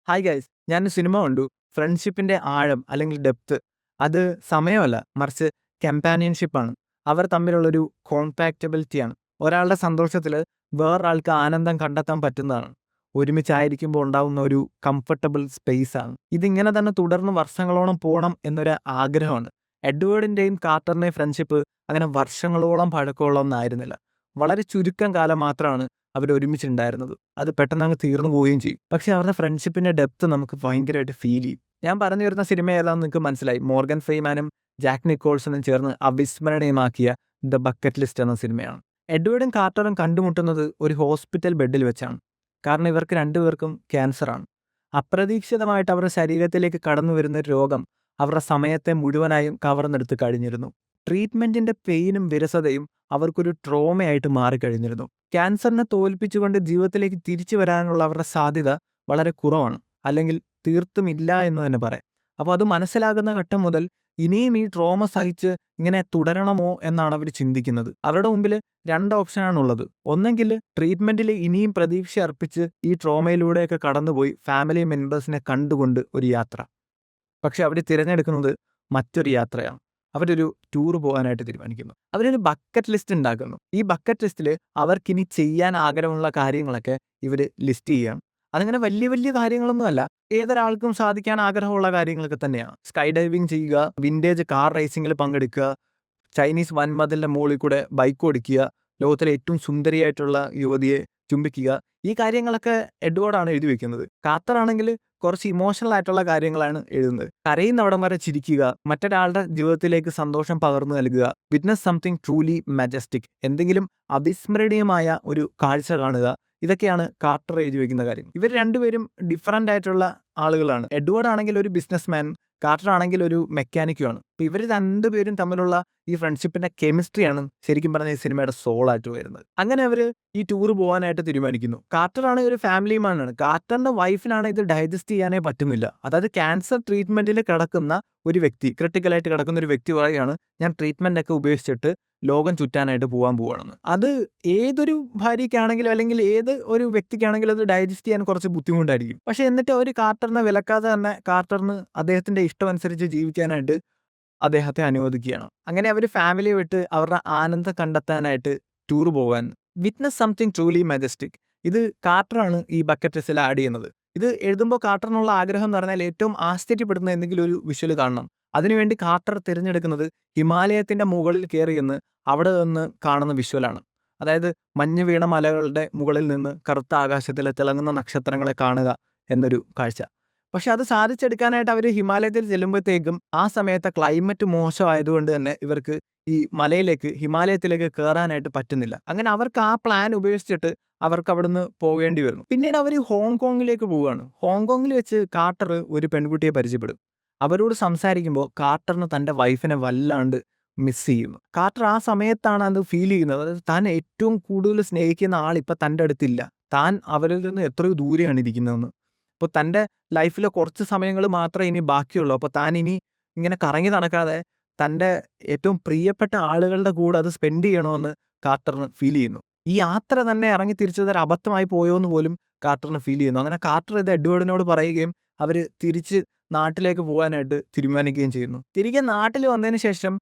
Hi guys, ഞാൻ cinema കണ്ടു. ഫ്രണ്ട്ഷിപ്പിന്റെ ആഴം അല്ലെങ്കിൽ ഡെപ്ത് അത് സമയമല്ല, മറിച്ച് കമ്പാനിയൻഷിപ്പാണ്. അവർ തമ്മിലുള്ളൊരു കോമ്പാക്റ്റബിലിറ്റിയാണ്. ഒരാളുടെ സന്തോഷത്തിൽ വേറൊരാൾക്ക് ആനന്ദം കണ്ടെത്താൻ പറ്റുന്നതാണ്. ഒരുമിച്ചായിരിക്കുമ്പോൾ ഉണ്ടാവുന്ന ഒരു കംഫർട്ടബിൾ സ്പേസാണ്. ഇതിങ്ങനെ തന്നെ തുടർന്ന് വർഷങ്ങളോളം പോകണം എന്നൊരു ആഗ്രഹമാണ്. എഡ്വേർഡിൻ്റെയും കാർട്ടറിൻ്റെയും ഫ്രണ്ട്ഷിപ്പ് അങ്ങനെ വർഷങ്ങളോളം പഴക്കമുള്ള ഒന്നായിരുന്നില്ല. വളരെ ചുരുക്കം കാലം മാത്രമാണ് അവർ ഒരുമിച്ചുണ്ടായിരുന്നത്. അത് പെട്ടെന്ന് അങ്ങ് തീർന്നു പോവുകയും ചെയ്യും. പക്ഷേ അവരുടെ ഫ്രണ്ട്ഷിപ്പിന്റെ ഡെപ്ത് നമുക്ക് ഭയങ്കരമായിട്ട് ഫീൽ ചെയ്യും. ഞാൻ പറഞ്ഞു വരുന്ന സിനിമ ഏതാണെന്ന് നിങ്ങൾക്ക് മനസ്സിലായി. മോർഗൻ ഫ്രീമാനും ജാക്ക് നിക്കോൾസണും ചേർന്ന് അവിസ്മരണീയമാക്കിയ ദ ബക്കറ്റ് ലിസ്റ്റ് എന്ന സിനിമയാണ്. എഡ്വേർഡും കാർട്ടറും കണ്ടുമുട്ടുന്നത് ഒരു ഹോസ്പിറ്റൽ ബെഡിൽ വെച്ചാണ്. കാരണം ഇവർക്ക് രണ്ടുപേർക്കും ക്യാൻസറാണ്. അപ്രതീക്ഷിതമായിട്ട് അവരുടെ ശരീരത്തിലേക്ക് കടന്നു വരുന്ന രോഗം അവരുടെ സമയത്തെ മുഴുവനായും കവർന്നെടുത്ത് കഴിഞ്ഞിരുന്നു. ട്രീറ്റ്മെന്റിന്റെ പെയിനും വിരസതയും അവർക്കൊരു ട്രോമയായിട്ട് മാറിക്കഴിഞ്ഞിരുന്നു. ക്യാൻസറിനെ തോൽപ്പിച്ചുകൊണ്ട് ജീവിതത്തിലേക്ക് തിരിച്ചു വരാനുള്ള അവരുടെ സാധ്യത വളരെ കുറവാണ്, അല്ലെങ്കിൽ തീർത്തും ഇല്ല എന്ന് തന്നെ പറയാം. അപ്പോൾ അത് മനസ്സിലാകുന്ന ഘട്ടം മുതൽ ഇനിയും ഈ ട്രോമ സഹിച്ച് ഇങ്ങനെ തുടരണമോ എന്നാണ് അവർ ചിന്തിക്കുന്നത്. അവരുടെ മുമ്പിൽ രണ്ട് ഓപ്ഷനാണുള്ളത്. ഒന്നെങ്കിൽ ട്രീറ്റ്മെന്റിൽ ഇനിയും പ്രതീക്ഷ അർപ്പിച്ച് ഈ ട്രോമയിലൂടെയൊക്കെ കടന്നുപോയി ഫാമിലി മെമ്പേഴ്സിനെ കണ്ടുകൊണ്ട് ഒരു യാത്ര. പക്ഷെ അവർ തിരഞ്ഞെടുക്കുന്നത് മറ്റൊരു യാത്രയാണ്. അവരൊരു ടൂർ പോകാനായിട്ട് തീരുമാനിക്കുന്നു. അവരൊരു ബക്കറ്റ് ലിസ്റ്റ് ഉണ്ടാക്കുന്നു. ഈ ബക്കറ്റ് ലിസ്റ്റിൽ അവർക്കിനി ചെയ്യാൻ ആഗ്രഹമുള്ള കാര്യങ്ങളൊക്കെ ഇവർ ലിസ്റ്റ് ചെയ്യുകയാണ്. അതങ്ങനെ വലിയ വലിയ കാര്യങ്ങളൊന്നുമല്ല, ഏതൊരാൾക്കും സാധിക്കാൻ ആഗ്രഹമുള്ള കാര്യങ്ങളൊക്കെ തന്നെയാണ്. സ്കൈ ഡൈവിംഗ് ചെയ്യുക, വിൻറ്റേജ് കാർ റേസിംഗിൽ പങ്കെടുക്കുക, ചൈനീസ് വൻമതിലിന്റെ മുകളിൽ കൂടെ ബൈക്ക് ഓടിക്കുക, ലോകത്തിലെ ഏറ്റവും സുന്ദരിയായിട്ടുള്ള യുവതിയെ ചുംബിക്കുക. ഈ കാര്യങ്ങളൊക്കെ എഡ്വേർഡാണ് എഴുതി വെക്കുന്നത്. കാർട്ടറാണെങ്കിൽ കുറച്ച് ഇമോഷണൽ ആയിട്ടുള്ള കാര്യങ്ങളാണ് എഴുതുന്നത്. കരയുന്നവിടം വരെ ചിരിക്കുക, മറ്റൊരാളുടെ ജീവിതത്തിലേക്ക് സന്തോഷം പകർന്നു നൽകുക, വിറ്റ്നസ് സംതിങ് ട്രൂലി മാജസ്റ്റിക്, എന്തെങ്കിലും അവിസ്മരണീയമായ ഒരു കാഴ്ച കാണുക. ഇതൊക്കെയാണ് കാർട്ടർ എഴുതി വെക്കുന്ന കാര്യം. ഇവർ രണ്ടുപേരും ഡിഫറൻ്റ് ആയിട്ടുള്ള ആളുകളാണ്. എഡ്വേർഡ് ആണെങ്കിൽ ഒരു ബിസിനസ്മാൻ, കാർട്ടർ ആണെങ്കിൽ ഒരു മെക്കാനിക്കുമാണ്. അപ്പോൾ ഇവർ രണ്ടുപേരും തമ്മിലുള്ള ഈ ഫ്രണ്ട്ഷിപ്പിന്റെ കെമിസ്ട്രിയാണ് ശരിക്കും പറഞ്ഞ ഈ സിനിമയുടെ സോളായിട്ട് വരുന്നത്. അങ്ങനെ അവർ ഈ ടൂർ പോകാനായിട്ട് തീരുമാനിക്കുന്നു. കാർട്ടർ ആണെങ്കിൽ ഒരു ഫാമിലി മാനാണ്. കാർട്ടറിന്റെ വൈഫിനാണ് ഇത് ഡൈജസ്റ്റ് ചെയ്യാനേ പറ്റുന്നില്ല. അതായത് ക്യാൻസർ ട്രീറ്റ്മെന്റിൽ കിടക്കുന്ന ഒരു വ്യക്തി, ക്രിട്ടിക്കലായിട്ട് കിടക്കുന്ന ഒരു വ്യക്തി പറയുകയാണ്, ഞാൻ ട്രീറ്റ്മെന്റ് ഒക്കെ ഉപേക്ഷിച്ചിട്ട് ലോകം ചുറ്റാനായിട്ട് പോകാൻ പോവുകയാണെന്ന്. അത് ഏതൊരു ഭാര്യയ്ക്കാണെങ്കിലും അല്ലെങ്കിൽ ഏത് ഒരു വ്യക്തിക്കാണെങ്കിലും അത് ഡൈജസ്റ്റ് ചെയ്യാൻ കുറച്ച് ബുദ്ധിമുട്ടായിരിക്കും. പക്ഷെ എന്നിട്ട് അവർ കാർട്ടറിനെ വിലക്കാതെ തന്നെ കാർട്ടറിന് അദ്ദേഹത്തിന്റെ ഇഷ്ടമനുസരിച്ച് ജീവിക്കാനായിട്ട് അദ്ദേഹത്തെ അനുവദിക്കുകയാണ്. അങ്ങനെ അവർ ഫാമിലിയെ വിട്ട് അവരുടെ ആനന്ദം കണ്ടെത്താനായിട്ട് ടൂർ പോകാൻ. വിറ്റ്നസ് സംതിങ് ട്രൂലി മാജസ്റ്റിക്, ഇത് കാർട്ടറാണ് ഈ ബക്കറ്റ് ലിസ്റ്റിൽ ആഡ് ചെയ്യുന്നത്. ഇത് എഴുതുമ്പോൾ കാർട്ടറിനുള്ള ആഗ്രഹം എന്ന് പറഞ്ഞാൽ ഏറ്റവും ആശ്ചര്യപ്പെടുന്ന എന്തെങ്കിലും ഒരു വിഷ്വൽ കാണണം. അതിനുവേണ്ടി കാർട്ടർ തിരഞ്ഞെടുക്കുന്നത് ഹിമാലയത്തിന്റെ മുകളിൽ കയറിയെന്ന് അവിടെ നിന്ന് കാണുന്ന വിഷ്വലാണ്. അതായത് മഞ്ഞ് വീണ മലകളുടെ മുകളിൽ നിന്ന് കറുത്ത ആകാശത്തിലെ തിളങ്ങുന്ന നക്ഷത്രങ്ങളെ കാണുക എന്നൊരു കാഴ്ച. പക്ഷെ അത് സാധിച്ചെടുക്കാനായിട്ട് അവർ ഹിമാലയത്തിൽ ചെല്ലുമ്പോഴത്തേക്കും ആ സമയത്തെ ക്ലൈമറ്റ് മോശമായതുകൊണ്ട് തന്നെ ഇവർക്ക് ഈ ഹിമാലയത്തിലേക്ക് കയറാനായിട്ട് പറ്റുന്നില്ല. അങ്ങനെ അവർക്ക് ആ പ്ലാൻ ഉപേക്ഷിച്ചിട്ട് അവർക്ക് അവിടുന്ന് പോകേണ്ടി വരുന്നു. പിന്നീട് അവർ ഹോങ്കോങ്ങിലേക്ക് പോവുകയാണ്. ഹോങ്കോങ്ങിൽ വെച്ച് കാർട്ടർ ഒരു പെൺകുട്ടിയെ പരിചയപ്പെടും. അവരോട് സംസാരിക്കുമ്പോൾ കാർട്ടറിന് തൻ്റെ വൈഫിനെ വല്ലാണ്ട് മിസ് ചെയ്യുന്നു. കാർട്ടർ ആ സമയത്താണ് അത് ഫീൽ ചെയ്യുന്നത്. അതായത് താൻ ഏറ്റവും കൂടുതൽ സ്നേഹിക്കുന്ന ആൾ ഇപ്പം തൻ്റെ അടുത്തില്ല, താൻ അവരിൽ നിന്ന് എത്രയോ ദൂരെയാണ് ഇരിക്കുന്നതെന്ന്. അപ്പോൾ തൻ്റെ ലൈഫിലെ കുറച്ച് സമയങ്ങൾ മാത്രമേ ഇനി ബാക്കിയുള്ളൂ. അപ്പോൾ താൻ ഇനി ഇങ്ങനെ കറങ്ങി നടക്കാതെ തൻ്റെ ഏറ്റവും പ്രിയപ്പെട്ട ആളുകളുടെ കൂടെ അത് സ്പെൻഡ് ചെയ്യണമെന്ന് കാർട്ടറിന് ഫീൽ ചെയ്യുന്നു. ഈ യാത്ര തന്നെ ഇറങ്ങി തിരിച്ചത് ഒരു അബദ്ധമായി പോയോ എന്ന് പോലും കാർട്ടറിന് ഫീൽ ചെയ്യുന്നു. അങ്ങനെ കാർട്ടർ ഇത് എഡ്വേർഡിനോട് പറയുകയും അവർ തിരിച്ച് നാട്ടിലേക്ക് പോകാനായിട്ട് തീരുമാനിക്കുകയും ചെയ്യുന്നു. തിരികെ നാട്ടിൽ വന്നതിന് ശേഷം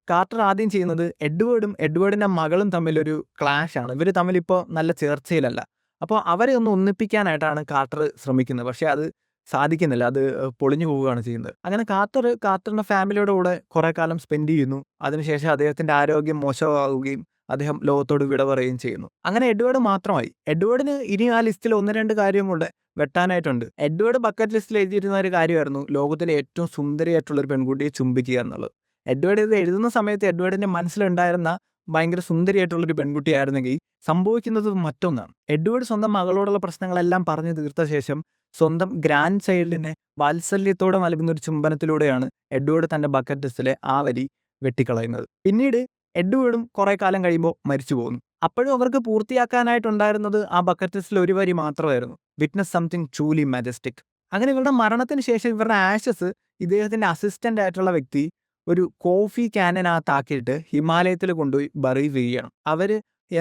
കാർട്ടർ ആദ്യം ചെയ്യുന്നത് എഡ്വേർഡും എഡ്വേർഡിൻ്റെ മകളും തമ്മിലൊരു ക്ലാഷാണ്. ഇവർ തമ്മിലിപ്പോൾ നല്ല ചേർച്ചയിലല്ല. അപ്പോൾ അവരെ ഒന്ന് ഒന്നിപ്പിക്കാനായിട്ടാണ് കാർട്ടർ ശ്രമിക്കുന്നത്. പക്ഷേ അത് സാധിക്കുന്നില്ല, അത് പൊളിഞ്ഞു പോവുകയാണ് ചെയ്യുന്നത്. അങ്ങനെ കാർട്ടറിൻ്റെ ഫാമിലിയുടെ കൂടെ കുറേ കാലം സ്പെൻഡ് ചെയ്യുന്നു. അതിനുശേഷം അദ്ദേഹത്തിൻ്റെ ആരോഗ്യം മോശമാവുകയും അദ്ദേഹം ലോകത്തോട് വിട പറയുകയും ചെയ്യുന്നു. അങ്ങനെ എഡ്വേർഡ് മാത്രമായി. എഡ്വേർഡിന് ഇനി ആ ലിസ്റ്റിൽ 1-2 കാര്യം കൊണ്ട് വെട്ടാനായിട്ടുണ്ട്. എഡ്വേർഡ് ബക്കറ്റ് ലിസ്റ്റിൽ എഴുതിയിരുന്ന ഒരു കാര്യമായിരുന്നു ലോകത്തിലെ ഏറ്റവും സുന്ദരിയായിട്ടുള്ള ഒരു പെൺകുട്ടിയെ ചുംബിക്കുക എന്നുള്ളത്. എഡ്വേർഡ് ഇത് എഴുതുന്ന സമയത്ത് എഡ്വേർഡിന്റെ മനസ്സിലുണ്ടായിരുന്ന ഭയങ്കര സുന്ദരിയായിട്ടുള്ളൊരു പെൺകുട്ടിയായിരുന്നെങ്കിൽ സംഭവിക്കുന്നത് മറ്റൊന്നാണ്. എഡ്വേർഡ് സ്വന്തം മകളോടുള്ള പ്രശ്നങ്ങളെല്ലാം പറഞ്ഞു തീർത്ത ശേഷം സ്വന്തം ഗ്രാൻഡ് ചൈൽഡിനെ വാത്സല്യത്തോടെ നൽകുന്ന ഒരു ചുംബനത്തിലൂടെയാണ് എഡ്വേർഡ് തൻ്റെ ബക്കറ്റ് ലിസ്റ്റിലെ ആ വരി വെട്ടിക്കളയുന്നത്. പിന്നീട് എഡ്വേർഡും കുറേ കാലം കഴിയുമ്പോൾ മരിച്ചു പോകുന്നു. അപ്പോഴും അവർക്ക് പൂർത്തിയാക്കാനായിട്ടുണ്ടായിരുന്നത് ആ ബക്കറ്റ് ലിസ്റ്റിൽ ഒരു വരി മാത്രമായിരുന്നു, വിറ്റ്നസ് സംതിങ് ട്രൂലി മാജസ്റ്റിക്. അങ്ങനെ ഇവരുടെ മരണത്തിന് ശേഷം ഇവരുടെ ആഷസ് ഇദ്ദേഹത്തിൻ്റെ അസിസ്റ്റൻ്റ് ആയിട്ടുള്ള വ്യക്തി ഒരു കോഫി ക്യാനിനകത്താക്കിയിട്ട് ഹിമാലയത്തിൽ കൊണ്ടുപോയി ബറി ചെയ്യുകയാണ്. അവർ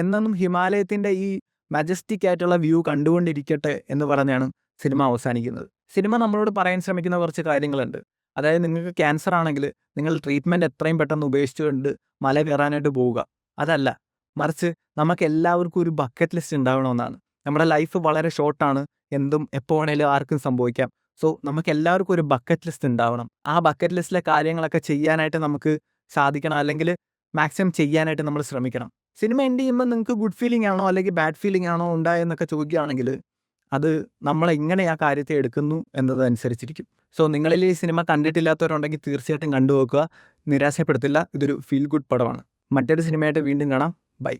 എന്നും ഹിമാലയത്തിൻ്റെ ഈ മജസ്റ്റിക് ആയിട്ടുള്ള വ്യൂ കണ്ടുകൊണ്ടിരിക്കട്ടെ എന്ന് പറഞ്ഞാണ് സിനിമ അവസാനിക്കുന്നത്. സിനിമ നമ്മളോട് പറയാൻ ശ്രമിക്കുന്ന കുറച്ച് കാര്യങ്ങളുണ്ട്. അതായത് നിങ്ങൾക്ക് ക്യാൻസർ ആണെങ്കിൽ നിങ്ങൾ ട്രീറ്റ്മെൻറ്റ് എത്രയും പെട്ടെന്ന് ഉപേക്ഷിച്ചുകൊണ്ട് മല കയറാനായിട്ട് പോവുക. അതല്ല. മറിച്ച് നമുക്കെല്ലാവർക്കും ഒരു ബക്കറ്റ് ലിസ്റ്റ് ഉണ്ടാവണമെന്നാണ്. നമ്മുടെ ലൈഫ് വളരെ ഷോർട്ടാണ്. എന്തും എപ്പോൾ വേണേലും ആർക്കും സംഭവിക്കാം. സോ നമുക്കെല്ലാവർക്കും ഒരു ബക്കറ്റ് ലിസ്റ്റ് ഉണ്ടാവണം. ആ ബക്കറ്റ് ലിസ്റ്റിലെ കാര്യങ്ങളൊക്കെ ചെയ്യാനായിട്ട് നമുക്ക് സാധിക്കണം. അല്ലെങ്കിൽ മാക്സിമം ചെയ്യാനായിട്ട് നമ്മൾ ശ്രമിക്കണം. സിനിമ എൻഡ് ചെയ്യുമ്പോൾ നിങ്ങൾക്ക് ഗുഡ് ഫീലിംഗ് ആണോ അല്ലെങ്കിൽ ബാഡ് ഫീലിംഗ് ആണോ ഉണ്ടായെന്നൊക്കെ ചോദിക്കുകയാണെങ്കിൽ അത് നമ്മളെങ്ങനെ ആ കാര്യത്തെ എടുക്കുന്നു എന്നതനുസരിച്ചിരിക്കും. സോ നിങ്ങളിൽ ഈ സിനിമ കണ്ടിട്ടില്ലാത്തവരുണ്ടെങ്കിൽ തീർച്ചയായിട്ടും കണ്ടു നോക്കുക. നിരാശപ്പെടുത്തില്ല. ഇതൊരു ഫീൽ ഗുഡ് പടമാണ്. മറ്റൊരു സിനിമയായിട്ട് വീണ്ടും കാണാം. ബൈ.